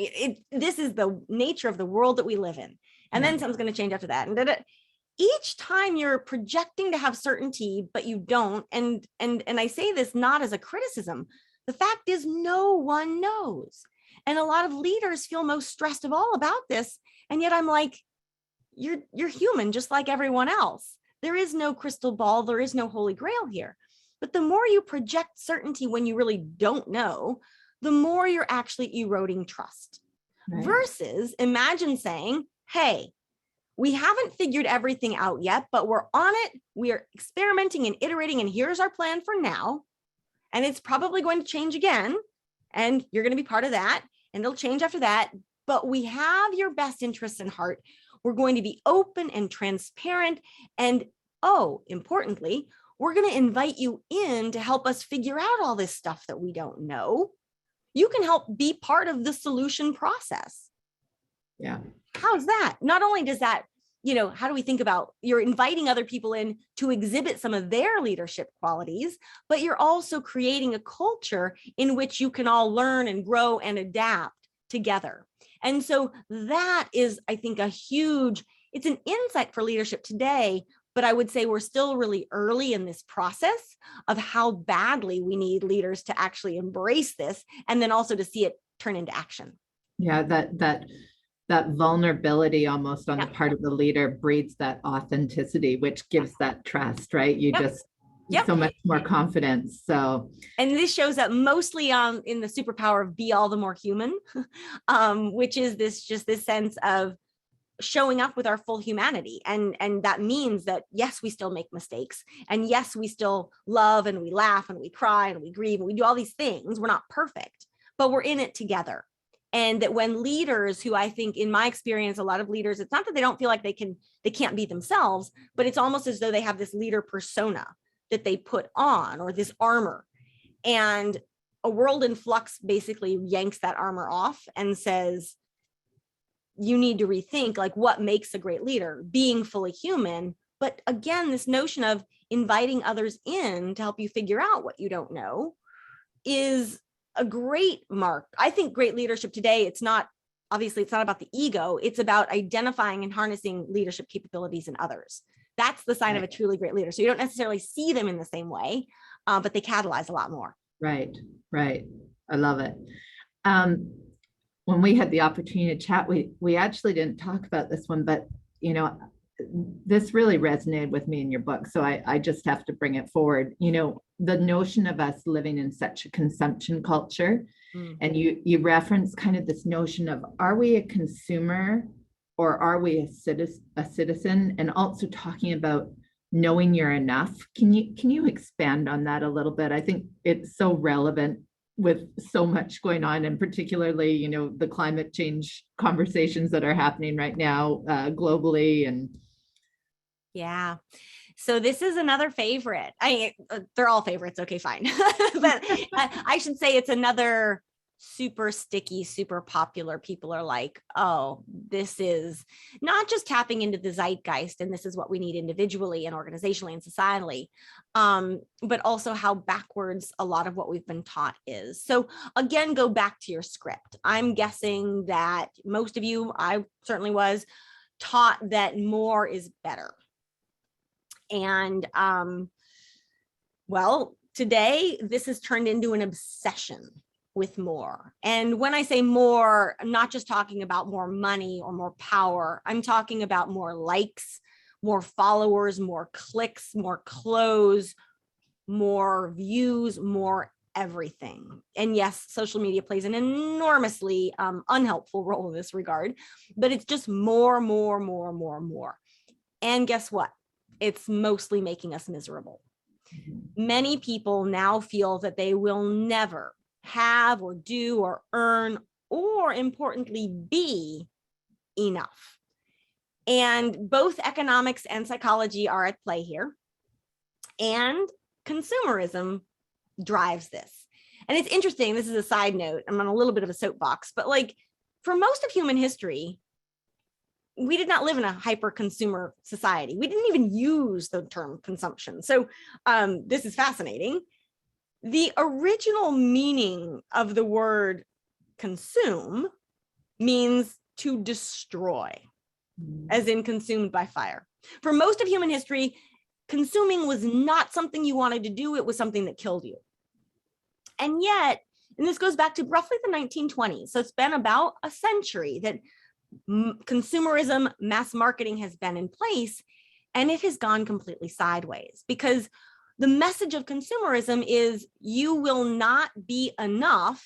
this is the nature of the world that we live in. And then something's going to change after that. And each time you're projecting to have certainty, but you don't. And I say this not as a criticism. The fact is, no one knows. And a lot of leaders feel most stressed of all about this. And yet I'm like, you're human, just like everyone else. There is no crystal ball. There is no holy grail here. But the more you project certainty when you really don't know, the more you're actually eroding trust. Right. Versus imagine saying, hey, we haven't figured everything out yet, but we're on it. We are experimenting and iterating, and here's our plan for now. And it's probably going to change again. And you're going to be part of that. And it'll change after that. But we have your best interests in heart. We're going to be open and transparent. And importantly, we're going to invite you in to help us figure out all this stuff that we don't know. You can help be part of the solution process. Yeah. How's that? Not only does that, how do we think about you're inviting other people in to exhibit some of their leadership qualities, but you're also creating a culture in which you can all learn and grow and adapt together. And so that is, I think, it's an insight for leadership today, but I would say we're still really early in this process of how badly we need leaders to actually embrace this and then also to see it turn into action. Yeah, that that vulnerability almost on the Yep. part of the leader breeds that authenticity, which gives that trust, right? You Yep. just Yep. so much more confidence. So, and this shows up mostly in the superpower of be all the more human, which is this sense of showing up with our full humanity. And that means that, yes, we still make mistakes. And yes, we still love and we laugh and we cry and we grieve and we do all these things. We're not perfect, but we're in it together. And that when leaders, who I think in my experience, a lot of leaders, it's not that they don't feel like they can't be themselves, but it's almost as though they have this leader persona that they put on, or this armor. And a world in flux basically yanks that armor off and says, you need to rethink, like, what makes a great leader, being fully human. But again, this notion of inviting others in to help you figure out what you don't know is a great mark. I think great leadership today, it's not about the ego. It's about identifying and harnessing leadership capabilities in others. That's the sign of a truly great leader. So you don't necessarily see them in the same way, but they catalyze a lot more. right. I love it. When we had the opportunity to chat, we actually didn't talk about this one, but this really resonated with me in your book. So I just have to bring it forward. The notion of us living in such a consumption culture, and you reference kind of this notion of, are we a consumer or are we a citizen? And also talking about knowing you're enough. Can you expand on that a little bit? I think it's so relevant with so much going on, and particularly, the climate change conversations that are happening right now globally. And yeah. So this is another favorite. They're all favorites. Okay, fine. But I should say it's another super sticky, super popular. People are like, oh, this is not just tapping into the zeitgeist, and this is what we need individually and organizationally and societally, but also how backwards a lot of what we've been taught is. So again, go back to your script. I'm guessing that most of you, I certainly was, taught that more is better. And well, today this has turned into an obsession with more. And when I say more, I'm not just talking about more money or more power. I'm talking about more likes, more followers, more clicks, more clothes, more views, more everything. And yes, social media plays an enormously unhelpful role in this regard, but it's just more. And guess what? It's mostly making us miserable. Many people now feel that they will never have or do or earn, or importantly, be enough. And both economics and psychology are at play here. And consumerism drives this. And it's interesting, this is a side note, I'm on a little bit of a soapbox, but like, for most of human history, we did not live in a hyper consumer society. We didn't even use the term consumption. So this is fascinating. The original meaning of the word consume means to destroy, as in consumed by fire. For most of human history, consuming was not something you wanted to do. It was something that killed you. And yet, and this goes back to roughly the 1920s. So it's been about a century that consumerism, mass marketing has been in place, and it has gone completely sideways, because the message of consumerism is you will not be enough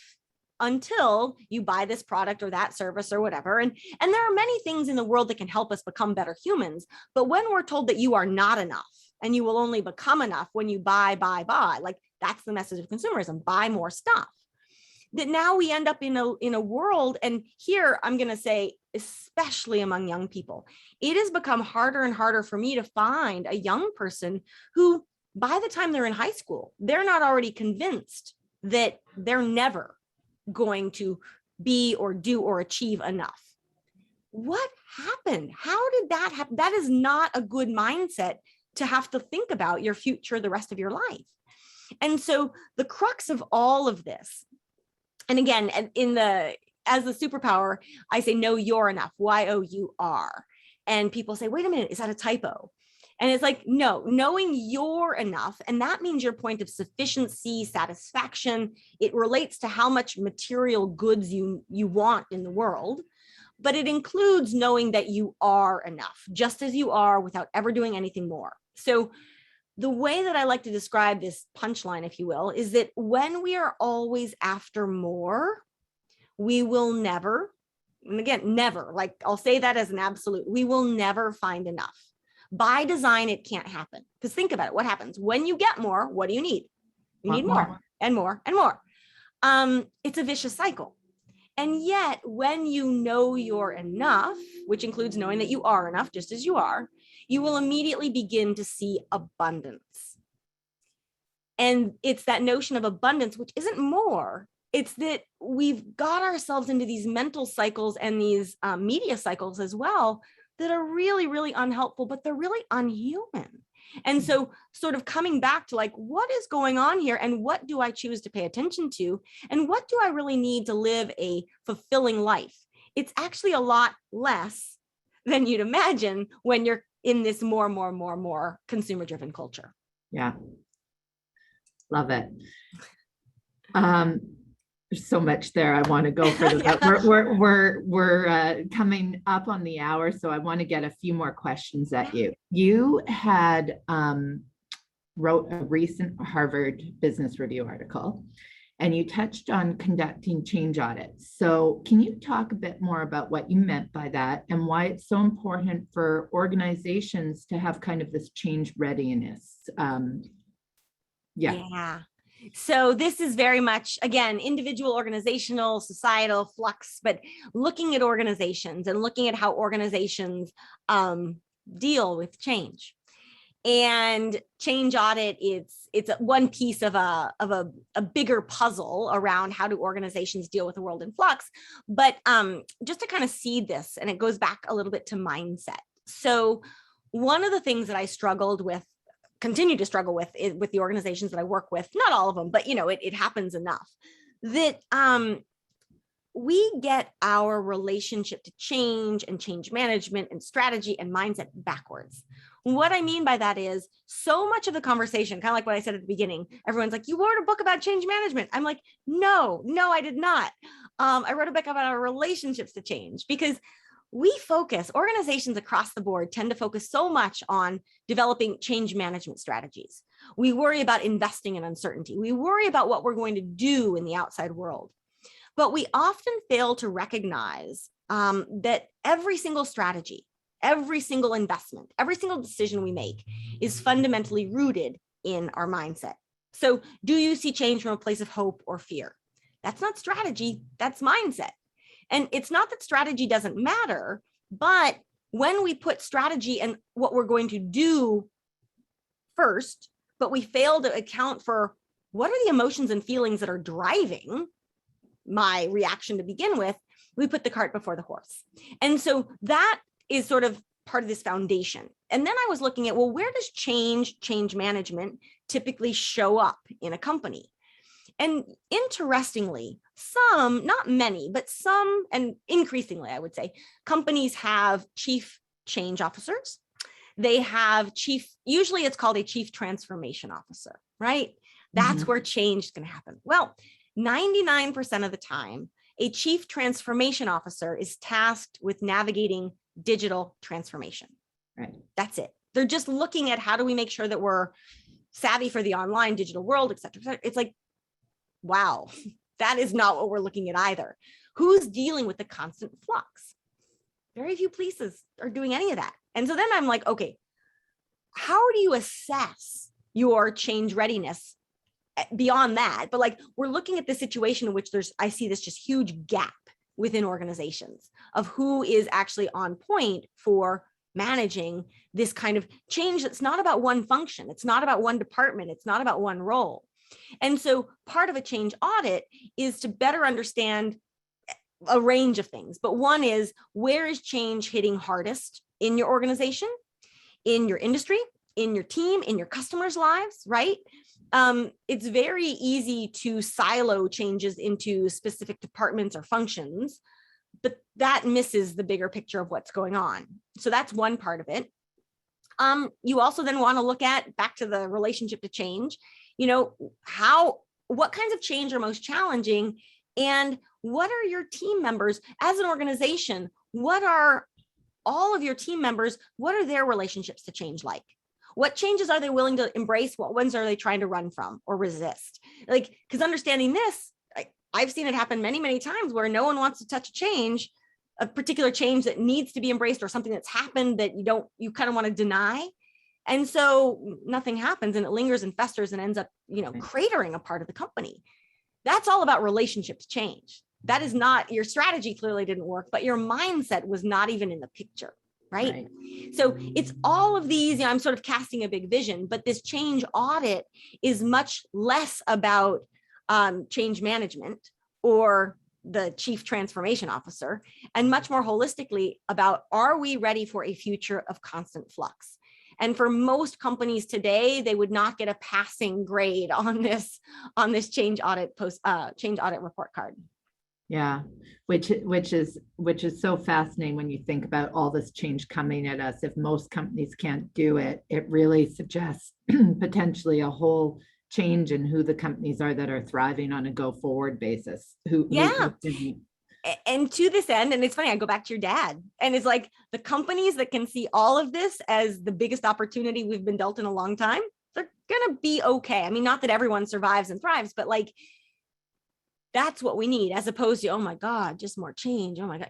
until you buy this product or that service or whatever. And there are many things in the world that can help us become better humans. But when we're told that you are not enough and you will only become enough when you buy, like, that's the message of consumerism, buy more stuff. That now we end up in a world, and here I'm going to say, especially among young people, it has become harder and harder for me to find a young person who, by the time they're in high school, they're not already convinced that they're never going to be or do or achieve enough. What happened? How did that happen? That is not a good mindset to have to think about your future the rest of your life. And so the crux of all of this, and again, as the superpower, I say, know you're enough, Y-O-U-R. And people say, wait a minute, is that a typo? And it's like, no, knowing you're enough. And that means your point of sufficiency, satisfaction. It relates to how much material goods you want in the world. but it includes knowing that you are enough, just as you are, without ever doing anything more. So the way that I like to describe this punchline, if you will, is that when we are always after more, we will never, and again, never, like I'll say that as an absolute, we will never find enough. By design, it can't happen. Because think about it. What happens when you get more? What do you need? You need more and more and more. It's a vicious cycle. And yet, when you know you're enough, which includes knowing that you are enough, just as you are, you will immediately begin to see abundance. And it's that notion of abundance, which isn't more. It's that we've got ourselves into these mental cycles and these media cycles as well that are really, really unhelpful, but they're really unhuman. And so sort of coming back to like, what is going on here and what do I choose to pay attention to? And what do I really need to live a fulfilling life? It's actually a lot less than you'd imagine when you're in this more consumer-driven culture. Yeah. Love it. There's so much there. I want to go further, but we're coming up on the hour, so I want to get a few more questions at you. You had wrote a recent Harvard Business Review article, and you touched on conducting change audits. So can you talk a bit more about what you meant by that and why it's so important for organizations to have kind of this change readiness? Yeah. So this is very much, again, individual, organizational, societal, flux, but looking at organizations and looking at how organizations deal with change. And change audit, it's one piece of a bigger puzzle around how do organizations deal with the world in flux. But just to kind of seed this, and it goes back a little bit to mindset. So one of the things that I struggled with, continue to struggle with the organizations that I work with, not all of them, but it happens enough that we get our relationship to change and change management and strategy and mindset backwards. What I mean by that is so much of the conversation, kind of like what I said at the beginning, everyone's like, you wrote a book about change management. I'm like, no, I did not. I wrote a book about our relationships to change, because organizations across the board tend to focus so much on developing change management strategies. We worry about investing in uncertainty. We worry about what we're going to do in the outside world. But we often fail to recognize that every single strategy, every single investment, every single decision we make is fundamentally rooted in our mindset. So do you see change from a place of hope or fear? That's not strategy, that's mindset. And it's not that strategy doesn't matter, but when we put strategy and what we're going to do first, but we fail to account for what are the emotions and feelings that are driving my reaction to begin with, we put the cart before the horse. And so that is sort of part of this foundation. And then I was looking at, well, where does change management typically show up in a company? And interestingly, some, not many, but some, and increasingly, I would say, companies have chief change officers. They have usually it's called a chief transformation officer, right? That's where change is going to happen. Well, 99% of the time, a chief transformation officer is tasked with navigating digital transformation. Right. That's it. They're just looking at how do we make sure that we're savvy for the online digital world, et cetera, et cetera. It's like, wow, that is not what we're looking at either. Who's dealing with the constant flux? Very few places are doing any of that. And so then I'm like, okay, how do you assess your change readiness beyond that? But like, we're looking at the situation in which I see this just huge gap within organizations of who is actually on point for managing this kind of change that's not about one function. It's not about one department. It's not about one role. And so part of a change audit is to better understand a range of things. But one is, where is change hitting hardest in your organization, in your industry, in your team, in your customers' lives, right? It's very easy to silo changes into specific departments or functions, but that misses the bigger picture of what's going on. So that's one part of it. You also then want to look at, back to the relationship to change, what kinds of change are most challenging, and what are your team members as an organization? what are all of your team members, what are their relationships to change like? What changes are they willing to embrace? What ones are they trying to run from or resist? Like, because understanding this, I've seen it happen many, many times where no one wants to touch a change, a particular change that needs to be embraced or something that's happened that you kind of want to deny. And so nothing happens and it lingers and festers and ends up, cratering a part of the company. That's all about relationships change. That is not, your strategy clearly didn't work, but your mindset was not even in the picture, right? So it's all of these, I'm sort of casting a big vision, but this change audit is much less about change management or the chief transformation officer, and much more holistically about, are we ready for a future of constant flux? And for most companies today, they would not get a passing grade on this change audit report card. Yeah, which is so fascinating when you think about all this change coming at us. If most companies can't do it, it really suggests potentially a whole change in who the companies are that are thriving on a go forward basis. And to this end, and it's funny, I go back to your dad, and it's like the companies that can see all of this as the biggest opportunity we've been dealt in a long time, they're gonna be okay. I mean, not that everyone survives and thrives, but like, that's what we need, as opposed to, oh my God, just more change. Oh my God,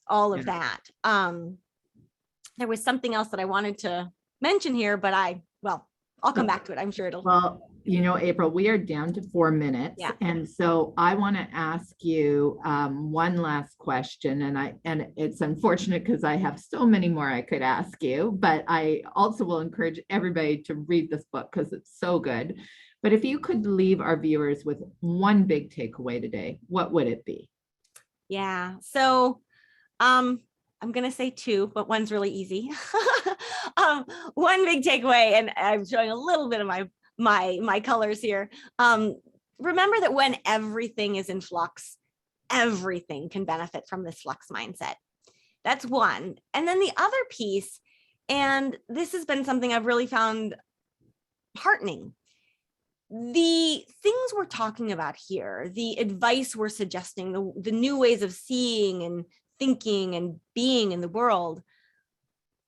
all of that. There was something else that I wanted to mention here, but I'll come back to it. I'm sure it'll. Well, April, we are down to 4 minutes. Yeah. And so I want to ask you one last question. And it's unfortunate because I have so many more I could ask you, but I also will encourage everybody to read this book because it's so good. But if you could leave our viewers with one big takeaway today, what would it be? Yeah. So I'm going to say two, but one's really easy. One big takeaway, and I'm showing a little bit of my colors here. Remember that when everything is in flux, everything can benefit from this flux mindset. That's one. And then the other piece, and this has been something I've really found heartening. The things we're talking about here, the advice we're suggesting, the new ways of seeing and thinking and being in the world,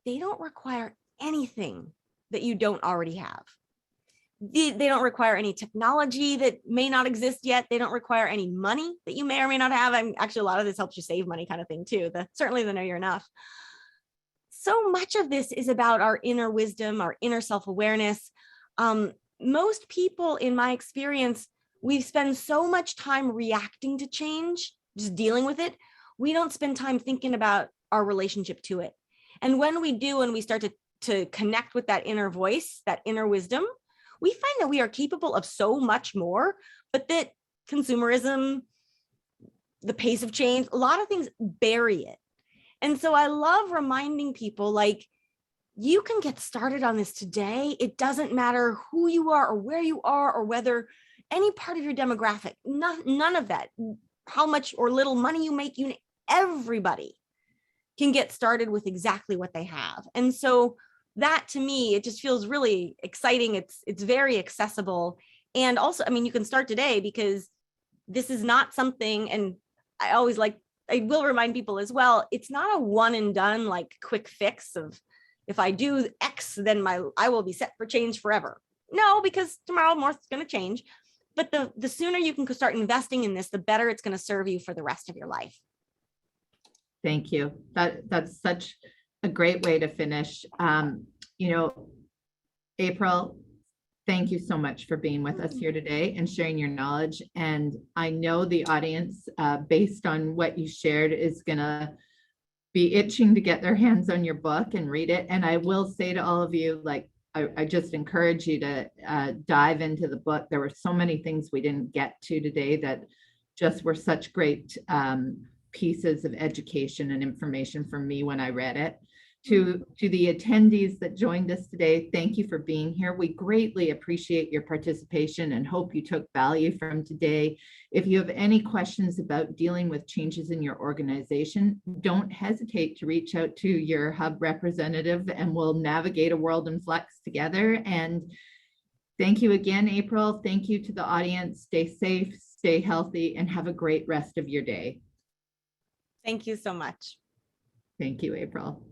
they don't require anything that you don't already have. They don't require any technology that may not exist yet. They don't require any money that you may or may not have. Actually, a lot of this helps you save money kind of thing too. Certainly the know you're enough. So much of this is about our inner wisdom, our inner self-awareness. Most people, in my experience, we spend so much time reacting to change, just dealing with it. We don't spend time thinking about our relationship to it. And when we do, and we start to connect with that inner voice, that inner wisdom, we find that we are capable of so much more, but that consumerism, the pace of change, a lot of things bury it. And so I love reminding people, like, you can get started on this today. It doesn't matter who you are or where you are or whether any part of your demographic, none of that, how much or little money you make, everybody can get started with exactly what they have. And so that, to me, it just feels really exciting. It's very accessible. And also, you can start today, because this is not something, and I will remind people as well, it's not a one and done, like quick fix of, if I do X, then I will be set for change forever. No, because tomorrow more is going to change. But the sooner you can start investing in this, the better it's going to serve you for the rest of your life. Thank you. That's such a great way to finish. April, thank you so much for being with us here today and sharing your knowledge. And I know the audience, based on what you shared, is going to be itching to get their hands on your book and read it. And I will say to all of you, I just encourage you to dive into the book. There were so many things we didn't get to today that just were such great pieces of education and information for me when I read it. To the attendees that joined us today, thank you for being here. We greatly appreciate your participation and hope you took value from today. If you have any questions about dealing with changes in your organization, don't hesitate to reach out to your hub representative, and we'll navigate a world in flux together. And thank you again, April. Thank you to the audience. Stay safe, stay healthy, and have a great rest of your day. Thank you so much. Thank you, April.